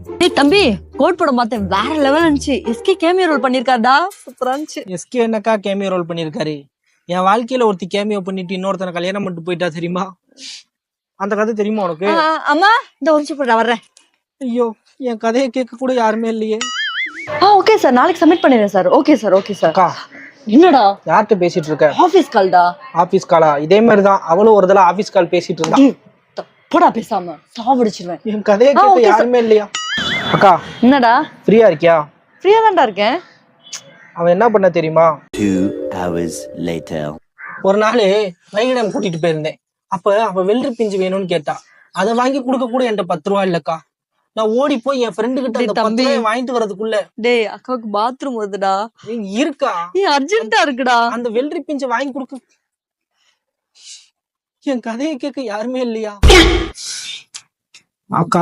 டேய் தம்பி, கோட் படம் பார்த்தேன், வேற லெவல் இருந்துச்சு. எஸ்கே கேமியோ ரோல் பண்ணிருக்காடா, சூப்பரா இருந்துச்சு. எஸ்கே என்னக்கா கேமியோ ரோல் பண்ணிருக்காரு? என் வாழ்க்கையில ஒருத்தி கேமியோ பண்ணிட்டு இன்னொருத்தனை கல்யாணம் பண்ணிட்டு போயிட்டா தெரியுமா? அந்த கதை தெரியுமா உனக்கு? அம்மா இந்த ஒரு நிமிஷம் போட்டு வர்றேன். ஐயோ, என் கதையை கேட்க கூட யாருமே இல்லையே. ஓகே சார், நாளைக்கு சப்மிட் பண்ணிடுறேன் sir. Okay sir, okay sir. அக்கா, என்னடா யார்கிட்ட பேசிட்டு இருக்க? ஆபீஸ் கால்டா. ஆபீஸ் காலா? இதே மாதிரிதான் அவளும் ஒரு தடவை ஆபீஸ் கால் பேசிட்டு இருந்தா. போடா பேசாம, சாவடிச்சிருவேன். என் கதையை கேட்க யாருமே இல்லையா? அக்கா, என்னடா ஃப்ரீயா இருக்கியா? ஃப்ரீயா தான்டா இருக்கேன். அவன் என்ன பண்ண தெரியுமா? 2 hours later. ஒரு நாள் வைகடம் கூட்டிட்டு போயிருந்தேன். அப்ப அவ வெள்ளரி பிஞ்சு வேணும்னு கேட்டா. அதை வாங்கி கொடுக்க கூட என்கிட்ட 10 ரூபா இல்லக்கா. நான் ஓடி போய் என் ஃப்ரெண்டு கிட்ட அந்த 10 ரூபாய் வாங்கிட்டு வரதுக்குள்ள டேய் அக்காவுக்கு பாத்ரூம் வருதுடா. இருக்கா? அர்ஜென்ட்டா இருக்குடா. அந்த வெள்ளரி பிஞ்சு வாங்கி கொடுக்க என் கதையை கேட்க யாருமே இல்லையா? அக்கா,